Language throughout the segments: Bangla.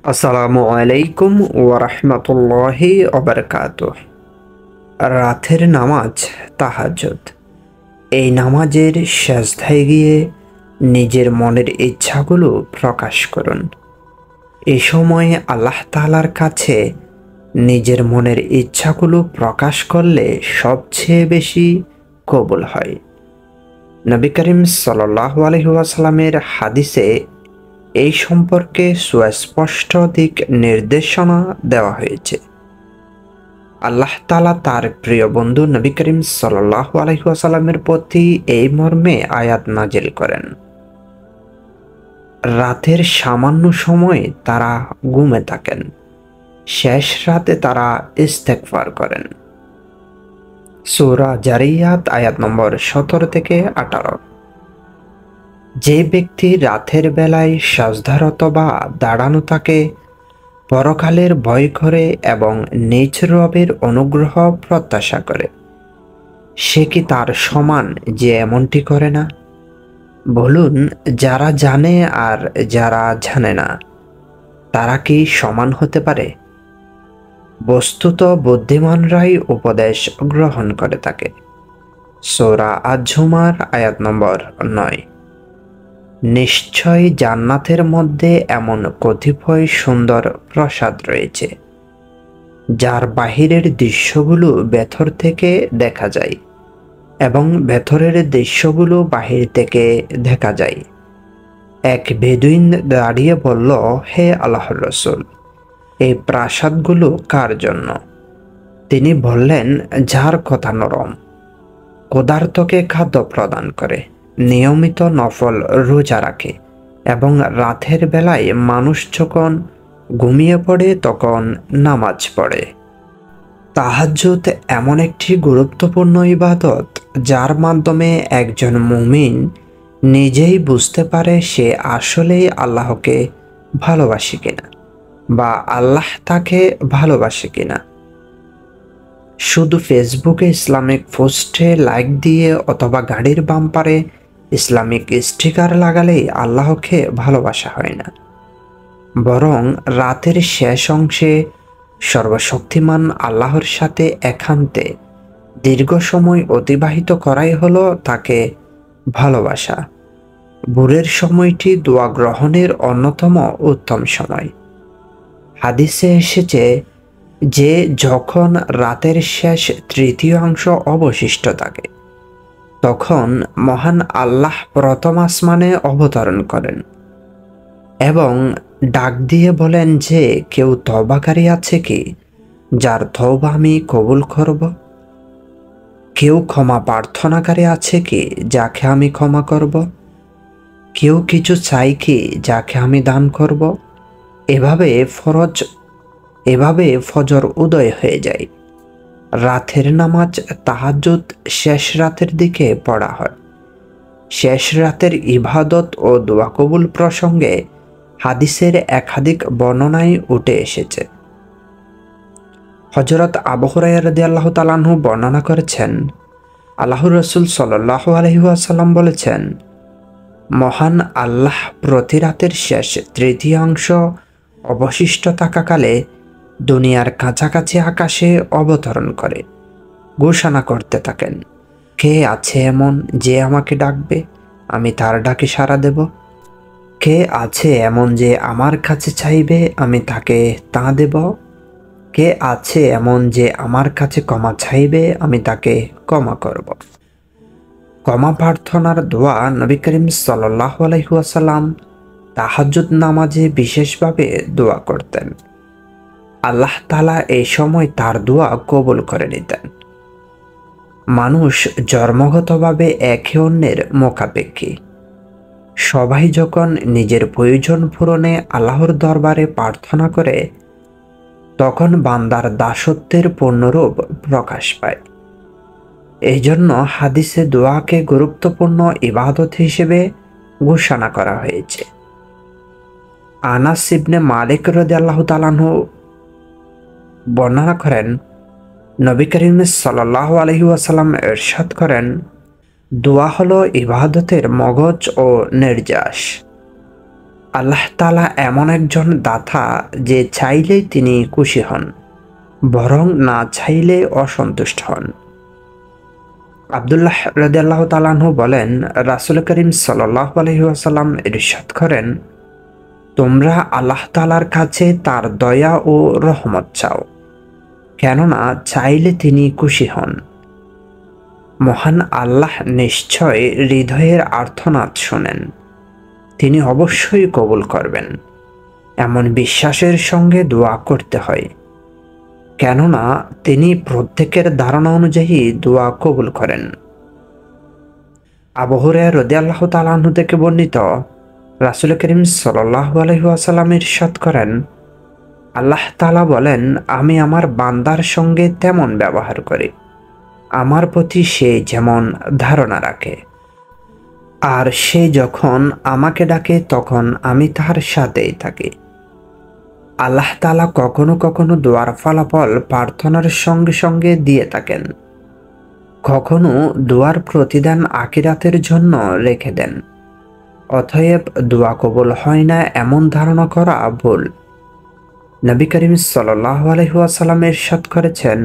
আসসালামু আলাইকুম ওয়ারাহমাতুল্লাহি ওয়াবারাকাতুহ। রাতের নামাজ তাহাজ্জুদ। এই নামাজের সেজদায় গিয়ে নিজের মনের ইচ্ছাগুলো প্রকাশ করুন। এ সময়ে আল্লাহ তাআলার কাছে নিজের মনের ইচ্ছাগুলো প্রকাশ করলে সবচেয়ে বেশি কবুল হয়। নবী করিম সাল্লাল্লাহু আলাইহি ওয়াসাল্লামের হাদিসে এই সম্পর্কে সুস্পষ্ট দিক নির্দেশনা দেওয়া হয়েছে। আল্লাহ তাআলা তার প্রিয় বন্ধু নবী করিম সাল্লাল্লাহু আলাইহি ওয়াসাল্লামের প্রতি এই মর্মে আয়াত নাজিল করেন। রাতের সামান্য সময় তারা ঘুমে থাকেন, শেষ রাতে তারা ইস্তেগফার করেন। সূরা জারিয়াত আয়াত নম্বর 17 থেকে 18। যে ব্যক্তি রাতের বেলায় সাজদারত বা দাঁড়ানো থাকে, পরকালের ভয় করে এবং নিজ রবের অনুগ্রহ প্রত্যাশা করে, সে কি তার সমান যে এমনটি করে না? বলুন, যারা জানে আর যারা জানে না, তারা কি সমান হতে পারে? বস্তুত বুদ্ধিমানরাই উপদেশ গ্রহণ করে থাকে। সূরা আজ-জুমার আয়াত নম্বর 9। নিশ্চয় জান্নাতের মধ্যে এমন কতিপয় সুন্দর প্রাসাদ রয়েছে, যার বাহিরের দৃশ্যগুলো ভেতর থেকে দেখা যায় এবং ভেতরের দৃশ্যগুলো বাহির থেকে দেখা যায়। এক বেদুইন দাঁড়িয়ে বলল, হে আল্লাহর রাসূল, এই প্রাসাদগুলো কার জন্য? তিনি বললেন, যার কথা নরম, ক্ষুধার্তকে খাদ্য প্রদান করে, নিয়মিত নফল রোজা রাখে এবং রাতের বেলায় মানুষ যখন ঘুমিয়ে পড়ে তখন নামাজ পড়ে। তাহাজ্জুদ এমন একটি গুরুত্বপূর্ণ ইবাদত যার মাধ্যমে একজন মুমিন নিজেই বুঝতে পারে সে আসলেই আল্লাহকে ভালোবাসে কিনা বা আল্লাহ তাকে ভালোবাসে কিনা। শুধু ফেসবুকে ইসলামিক পোস্টে লাইক দিয়ে অথবা গাড়ির বাম্পারে ইসলামিক স্টিকার লাগালেই আল্লাহকে ভালোবাসা হয় না, বরং রাতের শেষ অংশে সর্বশক্তিমান আল্লাহর সাথে একান্তে দীর্ঘ সময় অতিবাহিত করাই হলো তাকে ভালোবাসা। ভোরের সময়টি দোয়া গ্রহণের অন্যতম উত্তম সময়। হাদিসে এসেছে যে যখন রাতের শেষ তৃতীয়াংশ অবশিষ্ট থাকে, তখন মহান আল্লাহ প্রথম আসমানে অবতরণ করেন এবং ডাক দিয়ে বলেন যে, কেউ তওবাকারী আছে কি যার তওবা আমি কবুল করব? কেউ ক্ষমা প্রার্থনাকারী আছে কি যাকে আমি ক্ষমা করব? কেউ কিছু চাই কি যাকে আমি দান করব? এভাবে ফজর উদয় হয়ে যায়। রাতের নামাজ তাহাজ্জুদ শেষ রাতের দিকে পড়া হয়। শেষ রাতের ইবাদত ও দোয়া কবুল প্রসঙ্গে হাদিসের একাধিক বর্ণনায় উঠে এসেছে। হযরত আবু হুরায়রা রাদিয়াল্লাহু তাআলা আনহু বর্ণনা করেছেন, আল্লাহর রাসূল সাল্লাল্লাহু আলাইহি ওয়াসাল্লাম বলেছেন, মহান আল্লাহ প্রতি রাতের শেষ তৃতীয়াংশ অবশিষ্ট থাকাকালে দুনিয়ার কাছাকাছি আকাশে অবতরণ করে ঘোষণা করতে থাকেন, কে আছে এমন যে আমাকে ডাকবে, আমি তার ডাকে সাড়া দেব? কে আছে এমন যে আমার কাছে চাইবে, আমি তাকে তা দেব? কে আছে এমন যে আমার কাছে ক্ষমা চাইবে, আমি তাকে ক্ষমা করব? ক্ষমা প্রার্থনার দোয়া নবী করিম সাল্লাল্লাহু আলাইহি ওয়াসাল্লাম তাহাজ্জুদ নামাজে বিশেষভাবে দোয়া করতেন। আল্লাহ তাআলা এই সময় তার দোয়া কবুল করে নিতেন। মানুষ জন্মগতভাবে একে অন্যের মুখাপেক্ষী। সবাই যখন নিজের প্রয়োজন পূরণে আল্লাহর দরবারে প্রার্থনা করে, তখন বান্দার দাসত্বের পূর্ণরূপ প্রকাশ পায়। এই জন্য হাদিসে দোয়াকে গুরুত্বপূর্ণ ইবাদত হিসেবে ঘোষণা করা হয়েছে। আনাস ইবনে মালিক রাদিয়াল্লাহু তাআলা আনহু বর্ণনা করেন, নবী করিম সাল্লাল্লাহু আলাইহি ওয়াসাল্লাম ইরশাদ করেন, দোয়া হলো ইবাদতের মগজ ও নির্যাস। আল্লাহ তাআলা এমন একজন দাতা যে চাইলেই তিনি খুশি হন, বরং না চাইলে অসন্তুষ্ট হন। আব্দুল্লাহ রাদিয়াল্লাহু তাআলা আনহু বলেন, রাসূল করিম সাল্লাল্লাহু আলাইহি ওয়াসাল্লাম ইরশাদ করেন, তোমরা আল্লাহ তাআলার কাছে তার দয়া ও রহমত চাও, কেননা চাইলে তিনি খুশি হন। মহান আল্লাহ নিশ্চয় হৃদয়ের আর্তনাদ শোনেন, তিনি অবশ্যই কবুল করবেন। এমন বিশ্বাসের সঙ্গে দোয়া করতে হয়, কেননা তিনি প্রত্যেকের ধারণা অনুযায়ী দোয়া কবুল করেন। আবু হুরায়রা রাদিয়াল্লাহু তাআলা আনহু থেকে বর্ণিত, রাসূল করিম সাল্লাল্লাহু আলাইহি ওয়াসাল্লাম ইরশাদ করেন, আল্লাহ তাআলা বলেন, আমি আমার বান্দার সঙ্গে তেমন ব্যবহার করি আমার প্রতি সে যেমন ধারণা রাখে, আর সে যখন আমাকে ডাকে তখন আমি তার সাথেই থাকি। আল্লাহ তাআলা কখনো কখনো দোয়ার ফলাফল প্রার্থনার সঙ্গে সঙ্গে দিয়ে থাকেন, কখনো দোয়ার প্রতিদান আখিরাতের জন্য রেখে দেন। অতএব দোয়া কবুল হয় না এমন ধারণা করা ভুল। নবী করিম সাল্লাল্লাহু আলাইহি ওয়াসাল্লাম ইরশাদ করেছেন,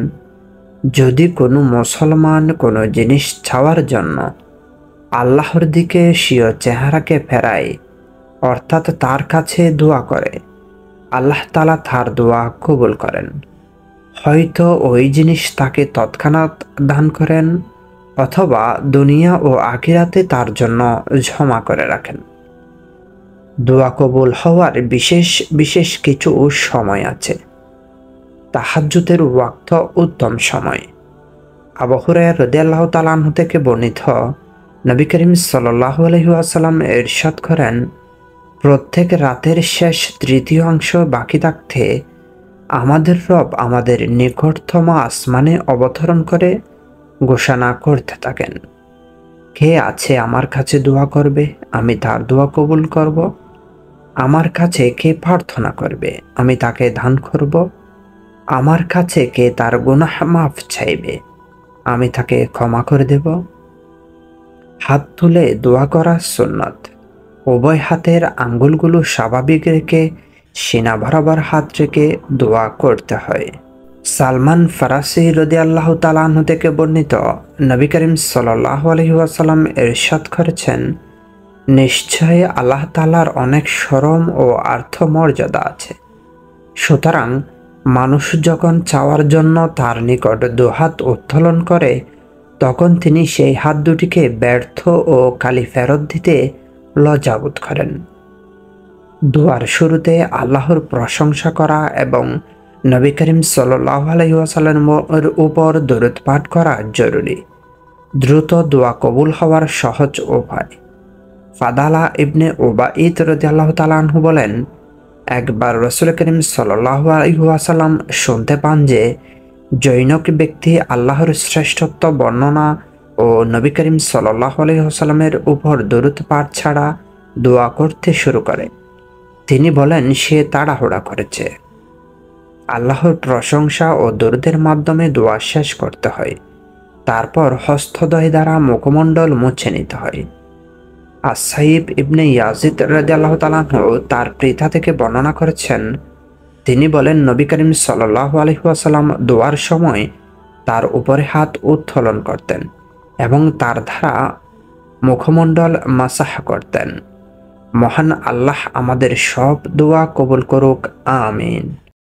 যদি কোনো মুসলমান কোনো জিনিস চাওয়ার জন্য আল্লাহর দিকে স্বীয় চেহারাকে ফেরায়, অর্থাৎ তার কাছে দোয়া করে, আল্লাহ তাআলা তার দোয়া কবুল করেন। হয়তো ওই জিনিস তাকে তৎক্ষণাৎ দান করেন, অথবা দুনিয়া ও আখিরাতে তার জন্য জমা করে রাখেন। দোয়া কবুল হওয়ার বিশেষ বিশেষ কিছু সময় আছে। তাহাজ্জুদের ওয়াক্ত উত্তম সময়। আবু হুরায়রা রাদিয়াল্লাহু তাআলা আনহু থেকে বর্ণিত, নবী করিম সাল্লাল্লাহু আলাইহি ওয়াসাল্লাম ইরশাদ করেন, প্রত্যেক রাতের শেষ তৃতীয় অংশ বাকি থাকতে আমাদের রব আমাদের নিকটতম আসমানে অবতরণ করে ঘোষণা করতে থাকেন, কে আছে আমার কাছে দোয়া করবে, আমি তার দোয়া কবুল করব। আমার কাছে কে প্রার্থনা করবে, আমি তাকে দান করব। আমার কাছে কে তার গুনাহ মাফ চাইবে, আমি তাকে ক্ষমা করে দেব। হাত তুলে দোয়া করা সুন্নত। উভয় হাতের আঙ্গুলগুলো স্বাভাবিক রেখে সিনা বরাবর হাত রেখে দোয়া করতে হয়। সালমান ফারাসি রাদিয়াল্লাহু তাআলা আনহু থেকে বর্ণিত, নবী করিম সাল্লাল্লাহু আলাইহি ওয়াসাল্লাম ইরশাদ করেছেন, নিশ্চয়ই আল্লাহ তাআলার অনেক শরম ও আর্থ মর্যাদা আছে। সুতরাং মানুষ যখন চাওয়ার জন্য তার নিকট দুহাত উত্তোলন করে, তখন তিনি সেই হাত দুটিকে ব্যর্থ ও খালি ফেরত দিতে লজ্জাবোধ করেন। দোয়ার শুরুতে আল্লাহর প্রশংসা করা এবং নবী করিম সাল্লাল্লাহু আলাইহি ওয়াসাল্লামের উপর দরুদ পাঠ করা জরুরি। দ্রুত দোয়া কবুল হওয়ার সহজ উপায়। ফাদালা ইবনে উবাইদ রাদিয়াল্লাহু তাআলা আনহু বলেন, একবার রাসূল করিম সাল্লাল্লাহু আলাইহি ওয়াসাল্লাম শুনতে পান যে জৈনক ব্যক্তি আল্লাহর শ্রেষ্ঠত্ব বর্ণনা ও নবী করিম সাল্লাল্লাহু আলাইহি ওয়াসাল্লামের উপর দরুদ পাঠ ছাড়া দোয়া করতে শুরু করে। তিনি বলেন, সে তাড়াহুড়া করেছে। আল্লাহর প্রশংসা ও দরুদের মাধ্যমে দোয়া শেষ করতে হয়, তারপর হস্তদ্বয় দ্বারা মুখমণ্ডল মুছে নিতে হয়। আস-সাইব ইবনে ইয়াজিদ রাদিয়াল্লাহু তাআলা আনহু তার পিতা থেকে বর্ণনা করেছেন, তিনি বলেন, নবী করিম সাল্লাল্লাহু আলাইহি ওয়াসাল্লাম দোয়ার সময় তার উপরে হাত উত্তোলন করতেন এবং তার দ্বারা মুখমণ্ডল মাসাহ করতেন। মহান আল্লাহ আমাদের সব দোয়া কবুল করুক, আমিন।